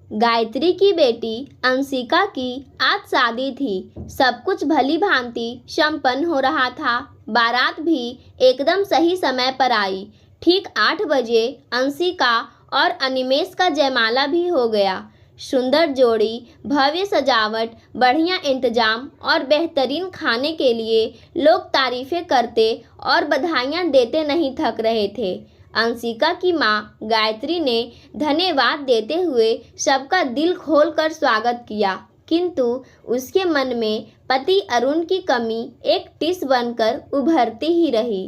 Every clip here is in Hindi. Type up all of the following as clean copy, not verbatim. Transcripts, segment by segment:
गायत्री की बेटी अंशिका की आज शादी थी। सब कुछ भली भांति संपन्न हो रहा था। बारात भी एकदम सही समय पर आई। ठीक 8 बजे अंशिका और अनिमेष का जयमाला भी हो गया। सुंदर जोड़ी, भव्य सजावट, बढ़िया इंतजाम और बेहतरीन खाने के लिए लोग तारीफें करते और बधाइयाँ देते नहीं थक रहे थे। अंशिका की माँ गायत्री ने धन्यवाद देते हुए सबका दिल खोलकर स्वागत किया, किंतु उसके मन में पति अरुण की कमी एक टिस बनकर उभरती ही रही।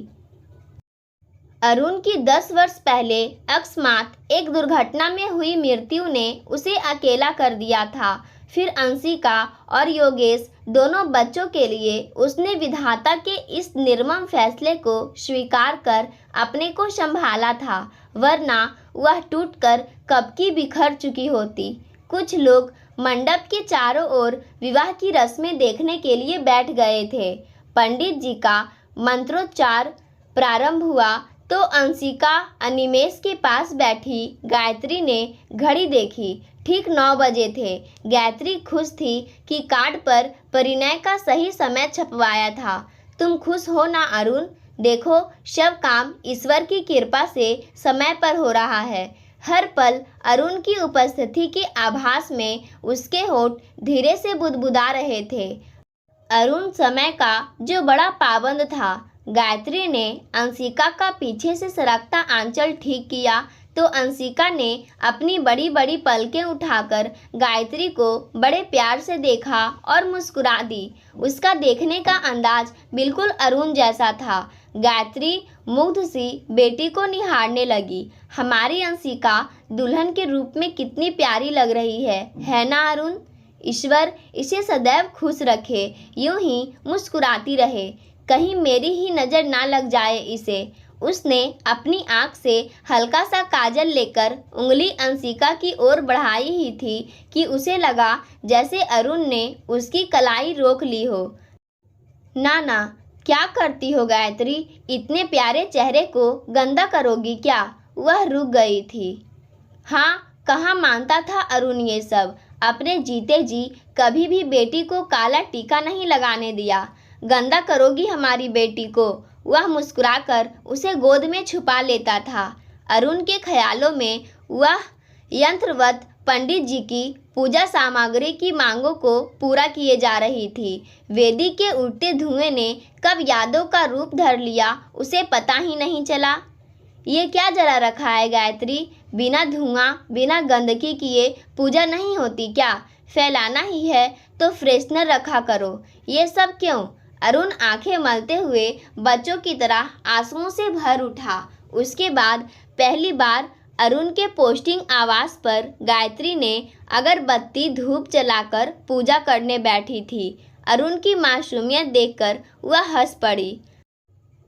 अरुण की 10 वर्ष पहले अकस्मात एक दुर्घटना में हुई मृत्यु ने उसे अकेला कर दिया था। फिर अंशिका और योगेश दोनों बच्चों के लिए उसने विधाता के इस निर्मम फैसले को स्वीकार कर अपने को संभाला था, वरना वह टूटकर कब की बिखर चुकी होती। कुछ लोग मंडप के चारों ओर विवाह की रस्में देखने के लिए बैठ गए थे। पंडित जी का मंत्रोच्चार प्रारंभ हुआ तो अंशिका अनिमेष के पास बैठी गायत्री ने घड़ी देखी। ठीक 9 बजे थे। गायत्री खुश थी कि कार्ड पर परिणय का सही समय छपवाया था। तुम खुश हो ना अरुण? देखो, सब काम ईश्वर की कृपा से समय पर हो रहा है। हर पल अरुण की उपस्थिति के आभास में उसके होंठ धीरे से बुदबुदा रहे थे। अरुण समय का जो बड़ा पाबंद था। गायत्री ने अंशिका का पीछे से सरकता आंचल ठीक किया तो अंशिका ने अपनी बड़ी बड़ी पलकें उठाकर गायत्री को बड़े प्यार से देखा और मुस्कुरा दी। उसका देखने का अंदाज बिल्कुल अरुण जैसा था। गायत्री मुग्ध सी बेटी को निहारने लगी। हमारी अंशिका दुल्हन के रूप में कितनी प्यारी लग रही है ना अरुण? ईश्वर इसे सदैव खुश रखे, यूं ही मुस्कुराती रहे, कहीं मेरी ही नज़र ना लग जाए इसे। उसने अपनी आंख से हल्का सा काजल लेकर उंगली अंशिका की ओर बढ़ाई ही थी कि उसे लगा जैसे अरुण ने उसकी कलाई रोक ली हो। ना, क्या करती हो गायत्री? इतने प्यारे चेहरे को गंदा करोगी क्या? वह रुक गई थी। हाँ, कहाँ मानता था अरुण ये सब। अपने जीते जी कभी भी बेटी को काला टीका नहीं लगाने दिया। गंदा करोगी हमारी बेटी को? वह मुस्कुराकर उसे गोद में छुपा लेता था। अरुण के ख्यालों में वह यंत्रवत पंडित जी की पूजा सामग्री की मांगों को पूरा किए जा रही थी। वेदी के उठते धुएं ने कब यादों का रूप धर लिया उसे पता ही नहीं चला। ये क्या जला रखा है गायत्री? बिना धुआं बिना गंदगी किए पूजा नहीं होती क्या? फैलाना ही है तो फ्रेशनर रखा करो। ये सब क्यों? अरुण आंखें मलते हुए बच्चों की तरह आंसुओं से भर उठा। उसके बाद पहली बार अरुण के पोस्टिंग आवास पर गायत्री ने अगरबत्ती धूप जलाकर पूजा करने बैठी थी। अरुण की मासूमियत देखकर वह हंस पड़ी।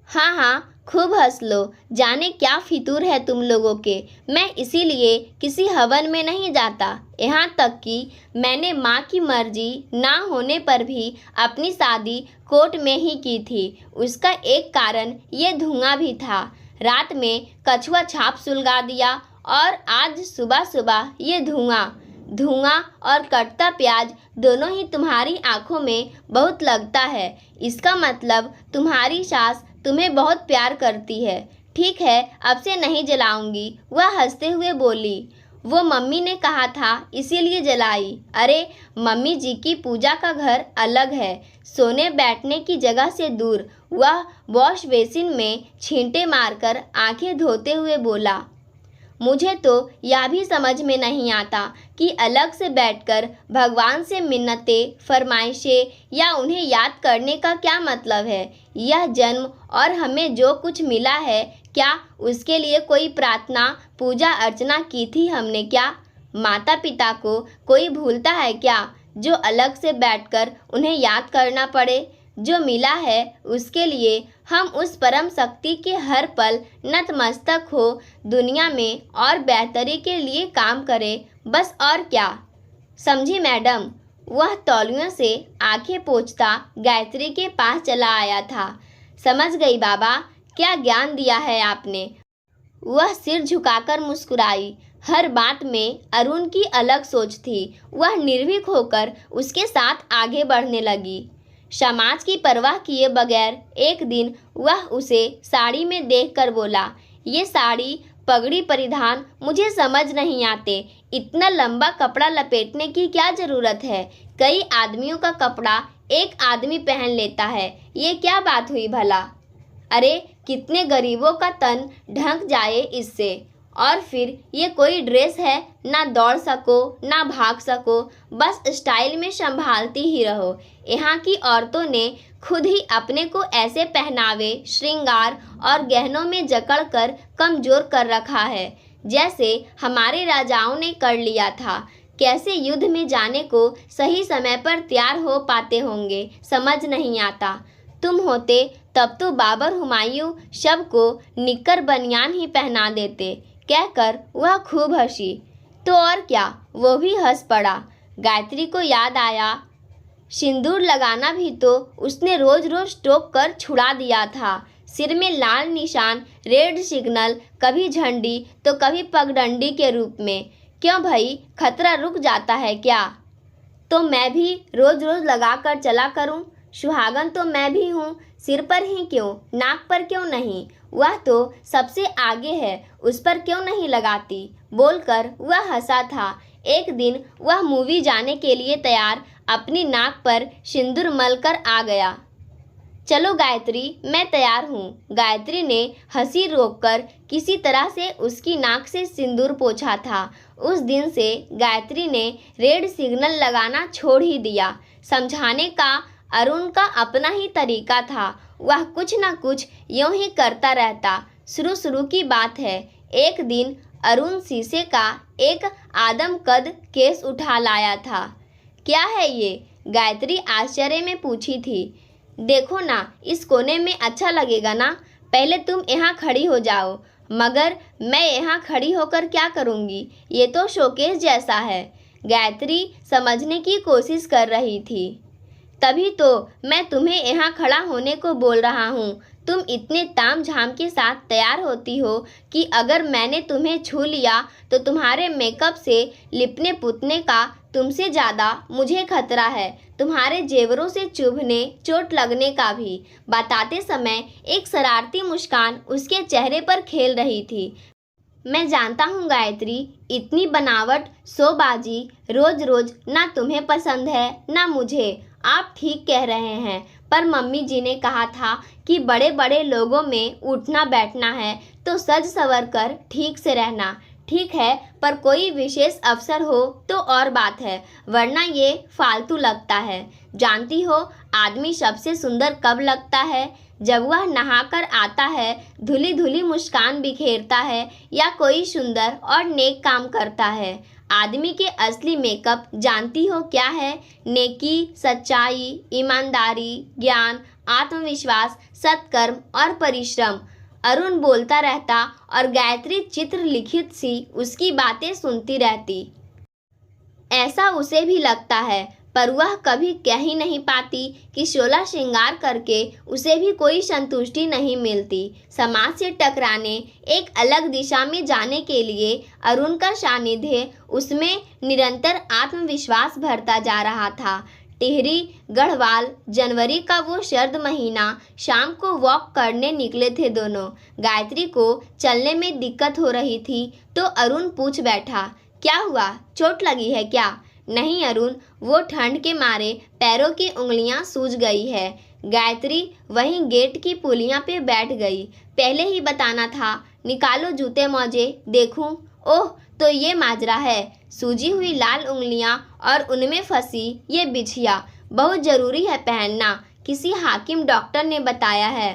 हाँ, खूब हंस लो। जाने क्या फितूर है तुम लोगों के। मैं इसीलिए किसी हवन में नहीं जाता। यहाँ तक कि मैंने माँ की मर्जी ना होने पर भी अपनी शादी कोर्ट में ही की थी। उसका एक कारण ये धुआं भी था। रात में कछुआ छाप सुलगा दिया और आज सुबह सुबह ये धुआं और कटता प्याज दोनों ही तुम्हारी आंखों में बहुत लगता है। इसका मतलब तुम्हारी सास तुम्हें बहुत प्यार करती है। ठीक है, अब से नहीं जलाऊंगी। वह हंसते हुए बोली। वो मम्मी ने कहा था इसीलिए जलाई। अरे, मम्मी जी की पूजा का घर अलग है, सोने बैठने की जगह से दूर। वह वॉश बेसिन में छींटे मारकर आंखें धोते हुए बोला। मुझे तो यह भी समझ में नहीं आता कि अलग से बैठकर भगवान से मिन्नतें, फरमाइशें या उन्हें याद करने का क्या मतलब है। यह जन्म और हमें जो कुछ मिला है, क्या उसके लिए कोई प्रार्थना, पूजा अर्चना की थी हमने क्या? माता पिता को कोई भूलता है क्या जो अलग से बैठकर उन्हें याद करना पड़े? जो मिला है उसके लिए हम उस परम शक्ति के हर पल नतमस्तक हो दुनिया में और बेहतरी के लिए काम करें, बस। और क्या? समझी मैडम? वह तौलियों से आंखें पोंछता गायत्री के पास चला आया था। समझ गई बाबा, क्या ज्ञान दिया है आपने? वह सिर झुकाकर मुस्कुराई। हर बात में अरुण की अलग सोच थी। वह निर्भीक होकर उसके साथ आगे बढ़ने लगी, समाज की परवाह किए बगैर। एक दिन वह उसे साड़ी में देखकर बोला, ये साड़ी पगड़ी परिधान मुझे समझ नहीं आते। इतना लंबा कपड़ा लपेटने की क्या ज़रूरत है? कई आदमियों का कपड़ा एक आदमी पहन लेता है, ये क्या बात हुई भला? अरे कितने गरीबों का तन ढंक जाए इससे। और फिर ये कोई ड्रेस है, ना दौड़ सको ना भाग सको, बस स्टाइल में संभालती ही रहो। यहाँ की औरतों ने खुद ही अपने को ऐसे पहनावे, श्रृंगार और गहनों में जकड़कर कमज़ोर कर रखा है, जैसे हमारे राजाओं ने कर लिया था। कैसे युद्ध में जाने को सही समय पर तैयार हो पाते होंगे, समझ नहीं आता। तुम होते तब तो बाबर हुमायूं सबको निक्कर बनियान ही पहना देते, कहकर वह खूब हंसी। तो और क्या, वो भी हंस पड़ा। गायत्री को याद आया, सिंदूर लगाना भी तो उसने रोज रोज टोक कर छुड़ा दिया था। सिर में लाल निशान, रेड सिग्नल, कभी झंडी तो कभी पगडंडी के रूप में। क्यों भाई, खतरा रुक जाता है क्या? तो मैं भी रोज रोज लगा कर चला करूं। सुहागन तो मैं भी हूँ, सिर पर ही क्यों, नाक पर क्यों नहीं? वह तो सबसे आगे है, उस पर क्यों नहीं लगाती? बोलकर वह हंसा था। एक दिन वह मूवी जाने के लिए तैयार अपनी नाक पर सिंदूर मलकर आ गया। चलो गायत्री, मैं तैयार हूँ। गायत्री ने हंसी रोककर किसी तरह से उसकी नाक से सिंदूर पोंछा था। उस दिन से गायत्री ने रेड सिग्नल लगाना छोड़ ही दिया। समझाने का अरुण का अपना ही तरीका था, वह कुछ न कुछ यूं ही करता रहता। शुरू की बात है, एक दिन अरुण शीशे का एक आदमकद केस उठा लाया था। क्या है ये? गायत्री आश्चर्य में पूछी थी। देखो ना, इस कोने में अच्छा लगेगा ना? पहले तुम यहाँ खड़ी हो जाओ। मगर मैं यहाँ खड़ी होकर क्या करूँगी? ये तो शोकेस जैसा है। गायत्री समझने की कोशिश कर रही थी। तभी तो मैं तुम्हें यहाँ खड़ा होने को बोल रहा हूँ। तुम इतने ताम झाम के साथ तैयार होती हो कि अगर मैंने तुम्हें छू लिया तो तुम्हारे मेकअप से लिपने पुतने का तुमसे ज़्यादा मुझे खतरा है। तुम्हारे जेवरों से चुभने, चोट लगने का भी। बताते समय एक शरारती मुस्कान उसके चेहरे पर खेल रही थी। मैं जानता हूँ गायत्री, इतनी बनावट, शोबाजी रोज रोज ना तुम्हें पसंद है ना मुझे। आप ठीक कह रहे हैं, पर मम्मी जी ने कहा था कि बड़े बड़े लोगों में उठना बैठना है तो सज संवर कर ठीक से रहना। ठीक है, पर कोई विशेष अवसर हो तो और बात है, वरना ये फालतू लगता है। जानती हो आदमी सबसे सुंदर कब लगता है? जब वह नहाकर आता है, धुली धुली मुस्कान बिखेरता है या कोई सुंदर और नेक काम करता है। आदमी के असली मेकअप जानती हो क्या है? नेकी, सच्चाई, ईमानदारी, ज्ञान, आत्मविश्वास, सत्कर्म और परिश्रम। अरुण बोलता रहता और गायत्री चित्र लिखित सी उसकी बातें सुनती रहती। ऐसा उसे भी लगता है, पर वह कभी कह ही नहीं पाती कि 16 श्रृंगार करके उसे भी कोई संतुष्टि नहीं मिलती। समाज से टकराने, एक अलग दिशा में जाने के लिए अरुण का सानिध्य उसमें निरंतर आत्मविश्वास भरता जा रहा था। टिहरी गढ़वाल, जनवरी का वो सर्द महीना। शाम को वॉक करने निकले थे दोनों। गायत्री को चलने में दिक्कत हो रही थी तो अरुण पूछ बैठा, क्या हुआ, चोट लगी है क्या? नहीं अरुण, वो ठंड के मारे पैरों की उंगलियां सूज गई है। गायत्री वहीं गेट की पुलिया पे बैठ गई। पहले ही बताना था, निकालो जूते मोजे देखूं। ओह, तो ये माजरा है। सूजी हुई लाल उंगलियां और उनमें फंसी ये बिछिया बहुत ज़रूरी है पहनना, किसी हाकिम डॉक्टर ने बताया है।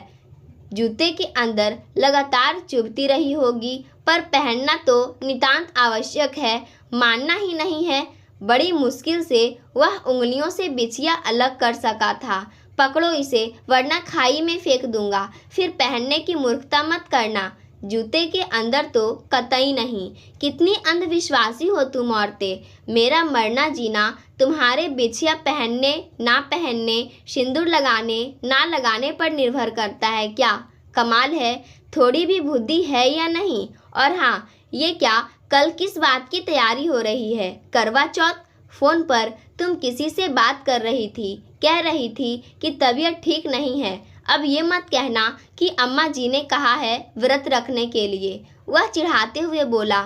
जूते के अंदर लगातार चुभती रही होगी, पर पहनना तो नितांत आवश्यक है, मानना ही नहीं है। बड़ी मुश्किल से वह उंगलियों से बिछिया अलग कर सका था। पकड़ो इसे, वरना खाई में फेंक दूंगा। फिर पहनने की मूर्खता मत करना। जूते के अंदर तो कतई नहीं। कितनी अंधविश्वासी हो तुम औरतें। मेरा मरना जीना तुम्हारे बिछिया पहनने ना पहनने, सिंदूर लगाने ना लगाने पर निर्भर करता है क्या? कमाल है, थोड़ी भी बुद्धि है या नहीं? और हाँ, ये क्या कल किस बात की तैयारी हो रही है? करवा चौथ? फोन पर तुम किसी से बात कर रही थी, कह रही थी कि तबीयत ठीक नहीं है। अब ये मत कहना कि अम्मा जी ने कहा है व्रत रखने के लिए। वह चिढ़ाते हुए बोला।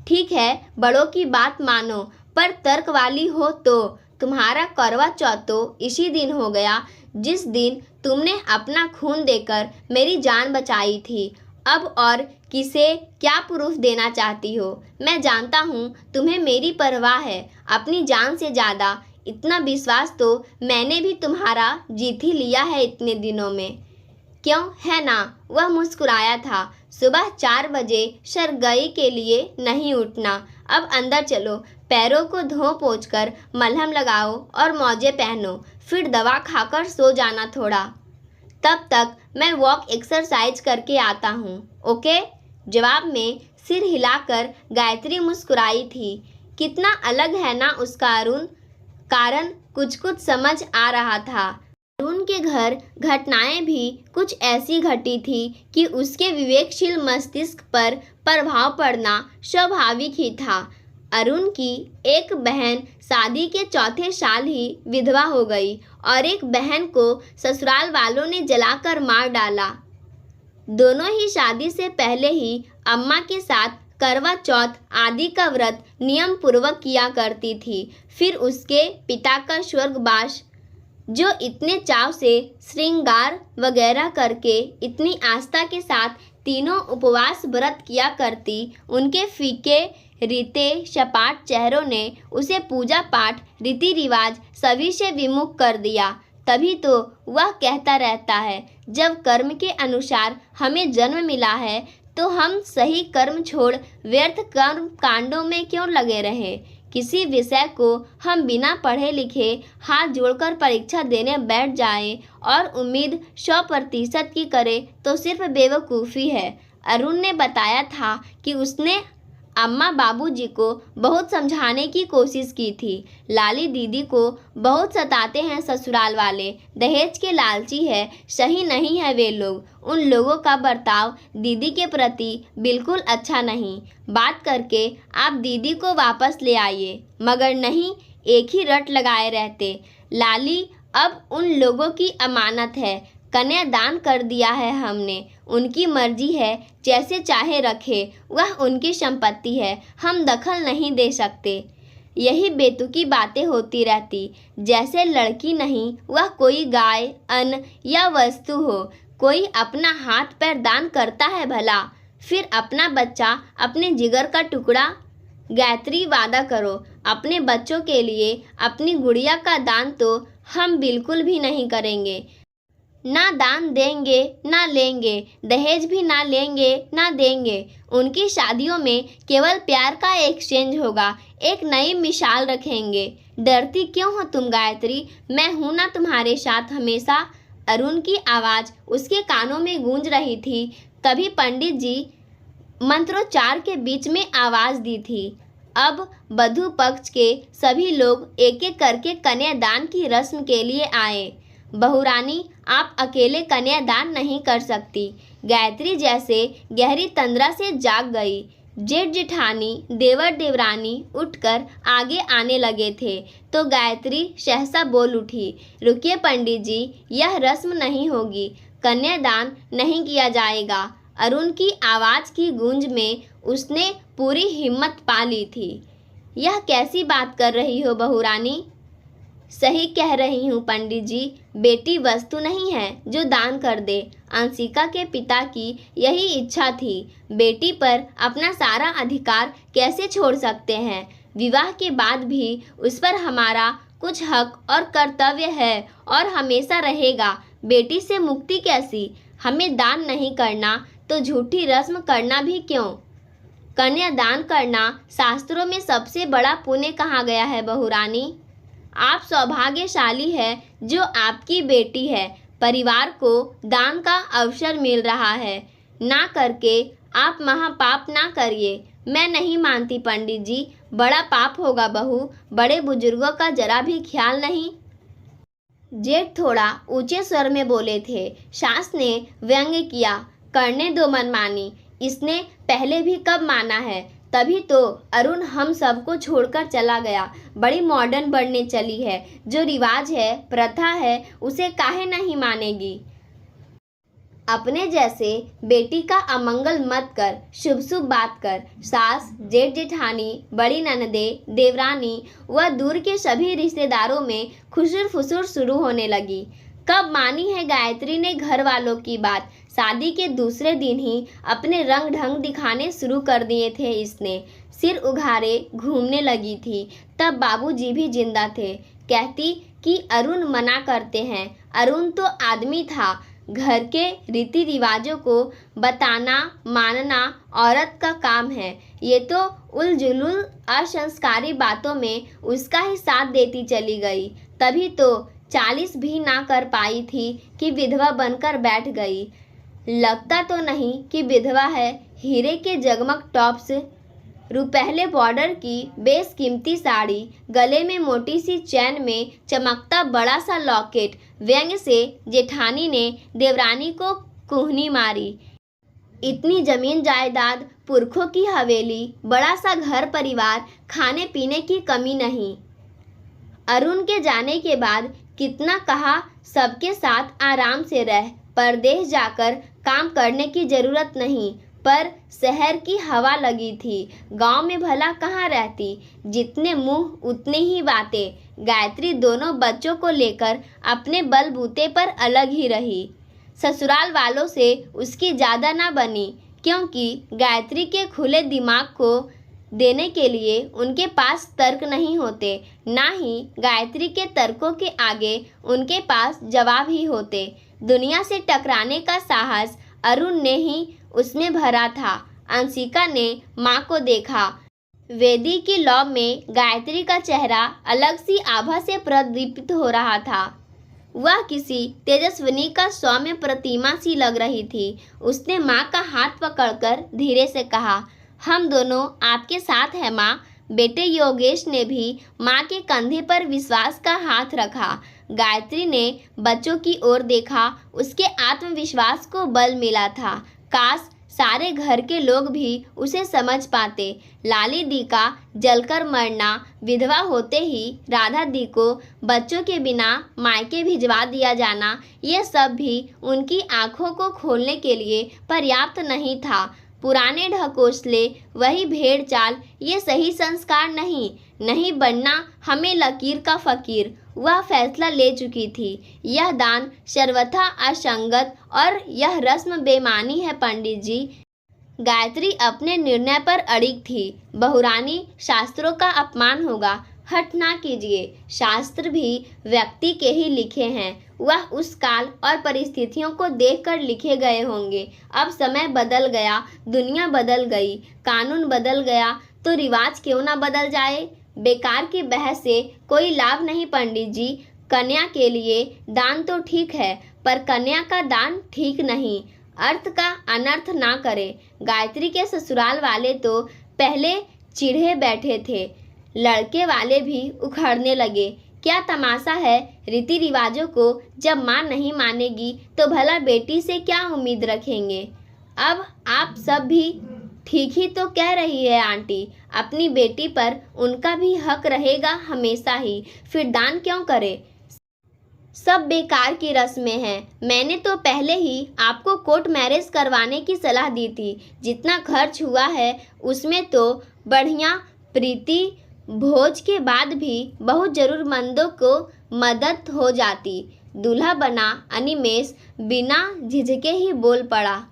ठीक है, बड़ों की बात मानो, पर तर्क वाली हो तो। तुम्हारा करवा चौथ तो इसी दिन हो गया जिस दिन तुमने अपना खून देकर मेरी जान बचाई थी। अब और किसे क्या प्रूफ देना चाहती हो? मैं जानता हूँ तुम्हें मेरी परवाह है, अपनी जान से ज़्यादा। इतना विश्वास तो मैंने भी तुम्हारा जीत ही लिया है इतने दिनों में। क्यों है ना? वह मुस्कुराया था। सुबह 4 बजे सरगई के लिए नहीं उठना। अब अंदर चलो, पैरों को धो पोंछ कर मलहम लगाओ और मोजे पहनो, फिर दवा खाकर सो जाना थोड़ा। तब तक मैं वॉक एक्सरसाइज करके आता हूँ, ओके? जवाब में सिर हिलाकर गायत्री मुस्कुराई थी। कितना अलग है ना उसका अरुण। कारण कुछ कुछ समझ आ रहा था। अरुण के घर घटनाएं भी कुछ ऐसी घटी थी कि उसके विवेकशील मस्तिष्क पर प्रभाव पड़ना स्वाभाविक ही था। अरुण की एक बहन शादी के चौथे साल ही विधवा हो गई और एक बहन को ससुराल वालों ने जलाकर मार डाला। दोनों ही शादी से पहले ही अम्मा के साथ करवा चौथ आदि का व्रत नियम पूर्वक किया करती थी। फिर उसके पिता का स्वर्गवास, जो इतने चाव से श्रृंगार वगैरह करके इतनी आस्था के साथ तीनों उपवास व्रत किया करती, उनके फीके रीते सपाट चेहरों ने उसे पूजा पाठ रीति रिवाज सभी से विमुख कर दिया। तभी तो वह कहता रहता है, जब कर्म के अनुसार हमें जन्म मिला है तो हम सही कर्म छोड़ व्यर्थ कर्म कांडों में क्यों लगे रहें। किसी विषय को हम बिना पढ़े लिखे हाथ जोड़कर परीक्षा देने बैठ जाएं और उम्मीद 100% की करें तो सिर्फ बेवकूफ़ी है। अरुण ने बताया था कि उसने अम्मा बाबूजी को बहुत समझाने की कोशिश की थी। लाली दीदी को बहुत सताते हैं ससुराल वाले, दहेज के लालची है, सही नहीं है वे लोग। उन लोगों का बर्ताव दीदी के प्रति बिल्कुल अच्छा नहीं। बात करके आप दीदी को वापस ले आइए। मगर नहीं, एक ही रट लगाए रहते। लाली अब उन लोगों की अमानत है, कन्यादान कर दिया है हमने, उनकी मर्जी है, जैसे चाहे रखे, वह उनकी संपत्ति है, हम दखल नहीं दे सकते। यही बेतुकी बातें होती रहती, जैसे लड़की नहीं वह कोई गाय, अन्न या वस्तु हो। कोई अपना हाथ पैर दान करता है भला, फिर अपना बच्चा, अपने जिगर का टुकड़ा? गायत्री, वादा करो अपने बच्चों के लिए अपनी गुड़िया का दान तो हम बिल्कुल भी नहीं करेंगे। ना दान देंगे ना लेंगे, दहेज भी ना लेंगे ना देंगे। उनकी शादियों में केवल प्यार का एक्सचेंज होगा, एक नई मिसाल रखेंगे। डरती क्यों हो तुम गायत्री? मैं हूं ना तुम्हारे साथ हमेशा। अरुण की आवाज़ उसके कानों में गूंज रही थी। तभी पंडित जी मंत्रोच्चार के बीच में आवाज़ दी थी। अब वधू पक्ष के सभी लोग एक एक करके कन्यादान की रस्म के लिए आए। बहुरानी, आप अकेले कन्यादान नहीं कर सकती। गायत्री जैसे गहरी तंद्रा से जाग गई। जेठ जेठानी, देवर देवरानी उठकर आगे आने लगे थे तो गायत्री सहसा बोल उठी, रुकिए पंडित जी, यह रस्म नहीं होगी, कन्यादान नहीं किया जाएगा। अरुण की आवाज़ की गूंज में उसने पूरी हिम्मत पा ली थी। यह कैसी बात कर रही हो बहुरानी? सही कह रही हूँ पंडित जी, बेटी वस्तु नहीं है जो दान कर दे। अंशिका के पिता की यही इच्छा थी। बेटी पर अपना सारा अधिकार कैसे छोड़ सकते हैं? विवाह के बाद भी उस पर हमारा कुछ हक और कर्तव्य है और हमेशा रहेगा। बेटी से मुक्ति कैसी? हमें दान नहीं करना तो झूठी रस्म करना भी क्यों? कन्यादान करना शास्त्रों में सबसे बड़ा पुण्य कहा गया है बहुरानी। आप सौभाग्यशाली है जो आपकी बेटी है। परिवार को दान का अवसर मिल रहा है, ना करके आप महापाप ना करिए। मैं नहीं मानती पंडित जी, बड़ा पाप होगा बहू। बड़े बुजुर्गों का जरा भी ख्याल नहीं। जेठ थोड़ा ऊंचे स्वर में बोले थे। सास ने व्यंग्य किया, करने दो मनमानी, इसने पहले भी कब माना है? तभी तो अरुण हम सबको छोड़कर चला गया। बड़ी मॉडर्न बनने चली है, जो रिवाज है, प्रथा है, उसे काहे नहीं मानेगी। अपने जैसे बेटी का अमंगल मत कर, शुभ शुभ बात कर। सास, जेठ जेठानी, बड़ी ननदे, देवरानी व दूर के सभी रिश्तेदारों में खुसुर फुसुर शुरू होने लगी। कब मानी है गायत्री ने घर वालों की बात। शादी के दूसरे दिन ही अपने रंग ढंग दिखाने शुरू कर दिए थे इसने। सिर उघारे घूमने लगी थी। तब बाबूजी भी जिंदा थे। कहती कि अरुण मना करते हैं। अरुण तो आदमी था। घर के रीति रिवाजों को बताना मानना औरत का काम है। ये तो उलझुल असंस्कारी बातों में उसका ही साथ देती चली गई। तभी तो 40 भी ना कर पाई थी कि विधवा बनकर बैठ गई। लगता तो नहीं कि विधवा है। हीरे के जगमग टॉप्स, रुपहले बॉर्डर की बेशकीमती साड़ी, गले में मोटी सी चैन में चमकता बड़ा सा लॉकेट। व्यंग से जेठानी ने देवरानी को कुहनी मारी। इतनी जमीन जायदाद, पुरखों की हवेली, बड़ा सा घर परिवार, खाने पीने की कमी नहीं। अरुण के जाने के बाद कितना कहा सबके साथ आराम से रह, परदेश जाकर काम करने की जरूरत नहीं। पर शहर की हवा लगी थी। गांव में भला कहाँ रहती। जितने मुंह उतने ही बातें। गायत्री दोनों बच्चों को लेकर अपने बलबूते पर अलग ही रही। ससुराल वालों से उसकी ज़्यादा ना बनी, क्योंकि गायत्री के खुले दिमाग को देने के लिए उनके पास तर्क नहीं होते, ना ही गायत्री के तर्कों के आगे उनके पास जवाब ही होते। दुनिया से टकराने का साहस अरुण ने ही उसमें भरा था। अंशिका ने माँ को देखा। वेदी की लौ में गायत्री का चेहरा अलग सी आभा से प्रदीप्त हो रहा था। वह किसी तेजस्विनी का सौम्य प्रतिमा सी लग रही थी। उसने माँ का हाथ पकड़कर धीरे से कहा, हम दोनों आपके साथ हैं माँ। बेटे योगेश ने भी माँ के कंधे पर विश्वास का हाथ रखा। गायत्री ने बच्चों की ओर देखा। उसके आत्मविश्वास को बल मिला था। काश सारे घर के लोग भी उसे समझ पाते। लाली दी का जलकर मरना, विधवा होते ही राधा दी को बच्चों के बिना मायके भिजवा दिया जाना, ये सब भी उनकी आंखों को खोलने के लिए पर्याप्त नहीं था। पुराने ढकोसले, वही भेड़ चाल, ये सही संस्कार नहीं बनना हमें लकीर का फकीर। वह फैसला ले चुकी थी। यह दान सर्वथा असंगत और यह रस्म बेमानी है पंडित जी। गायत्री अपने निर्णय पर अड़िग थी। बहुरानी, शास्त्रों का अपमान होगा। हठ ना कीजिए। शास्त्र भी व्यक्ति के ही लिखे हैं। वह उस काल और परिस्थितियों को देखकर लिखे गए होंगे। अब समय बदल गया, दुनिया बदल गई, कानून बदल गया, तो रिवाज क्यों ना बदल जाए। बेकार की बहस से कोई लाभ नहीं पंडित जी। कन्या के लिए दान तो ठीक है, पर कन्या का दान ठीक नहीं। अर्थ का अनर्थ ना करे। गायत्री के ससुराल वाले तो पहले चिढ़े बैठे थे। लड़के वाले भी उखड़ने लगे। क्या तमाशा है। रीति रिवाजों को जब माँ नहीं मानेगी तो भला बेटी से क्या उम्मीद रखेंगे। अब आप सब भी ठीक ही तो कह रही है आंटी। अपनी बेटी पर उनका भी हक रहेगा हमेशा ही। फिर दान क्यों करे। सब बेकार की रस्में हैं। मैंने तो पहले ही आपको कोर्ट मैरिज करवाने की सलाह दी थी। जितना खर्च हुआ है उसमें तो बढ़िया प्रीति भोज के बाद भी बहुत जरूरतमंदों को मदद हो जाती। दूल्हा बना अनिमेष बिना झिझके ही बोल पड़ा।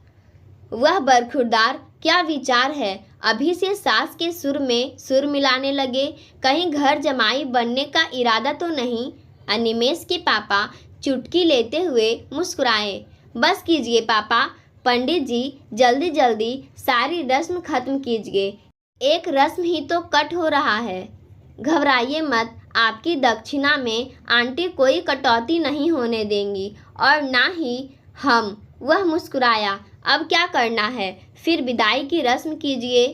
वह बरखुरदार क्या विचार है। अभी से सास के सुर में सुर मिलाने लगे। कहीं घर जमाई बनने का इरादा तो नहीं। अनिमेष के पापा चुटकी लेते हुए मुस्कुराए। बस कीजिए पापा। पंडित जी जल्दी जल्दी सारी रस्म खत्म कीजिए। एक रस्म ही तो कट हो रहा है। घबराइए मत। आपकी दक्षिणा में आंटी कोई कटौती नहीं होने देंगी, और ना ही हम। वह मुस्कुराया। अब क्या करना है। फिर विदाई की रस्म कीजिए।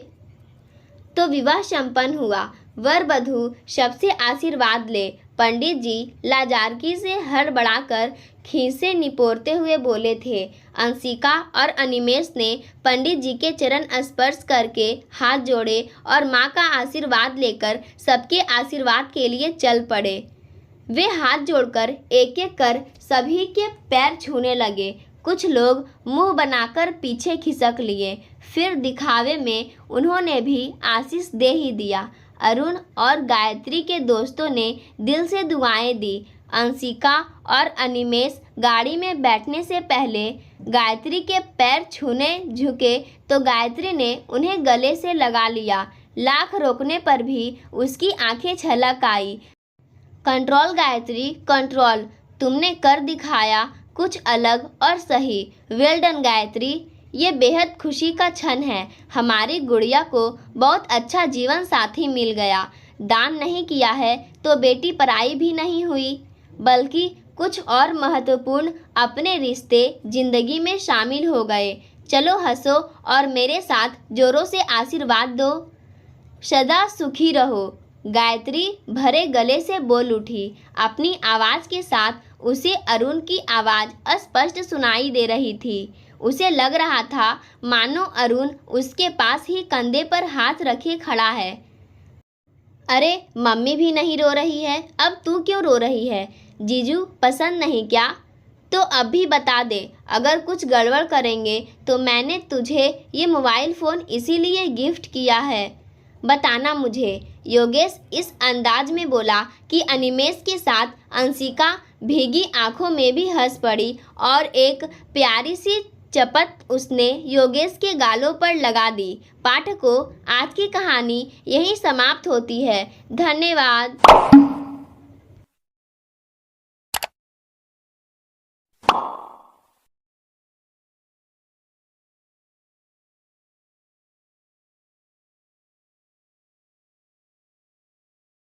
तो विवाह संपन्न हुआ। वर वधू सबसे आशीर्वाद ले। पंडित जी लाजारगी से हड़बड़ाकर खीसे निपोरते हुए बोले थे। अंशिका और अनिमेष ने पंडित जी के चरण स्पर्श करके हाथ जोड़े और माँ का आशीर्वाद लेकर सबके आशीर्वाद के लिए चल पड़े। वे हाथ जोड़कर एक एक कर सभी के पैर छूने लगे। कुछ लोग मुंह बनाकर पीछे खिसक लिए, फिर दिखावे में उन्होंने भी आशीष दे ही दिया। अरुण और गायत्री के दोस्तों ने दिल से दुआएं दी। अंशिका और अनिमेष गाड़ी में बैठने से पहले गायत्री के पैर छूने झुके तो गायत्री ने उन्हें गले से लगा लिया। लाख रोकने पर भी उसकी आंखें छलक आई। कंट्रोल गायत्री, कंट्रोल, तुमने कर दिखाया कुछ अलग और सही। वेल डन गायत्री, ये बेहद खुशी का क्षण है। हमारी गुड़िया को बहुत अच्छा जीवन साथी मिल गया। दान नहीं किया है तो बेटी पराई भी नहीं हुई, बल्कि कुछ और महत्वपूर्ण अपने रिश्ते जिंदगी में शामिल हो गए। चलो हंसो और मेरे साथ जोरों से आशीर्वाद दो। सदा सुखी रहो, गायत्री भरे गले से बोल उठी। अपनी आवाज़ के साथ उसे अरुण की आवाज़ स्पष्ट सुनाई दे रही थी। उसे लग रहा था मानो अरुण उसके पास ही कंधे पर हाथ रखे खड़ा है। अरे मम्मी भी नहीं रो रही है, अब तू क्यों रो रही है? जीजू पसंद नहीं क्या? तो अब भी बता दे, अगर कुछ गड़बड़ करेंगे तो मैंने तुझे ये मोबाइल फ़ोन इसीलिए गिफ्ट किया है, बताना मुझे। योगेश इस अंदाज में बोला कि अनिमेष के साथ अंशिका भीगी आंखों में भी हंस पड़ी और एक प्यारी सी चपत उसने योगेश के गालों पर लगा दी। पाठकों, आज की कहानी यहीं समाप्त होती है। धन्यवाद।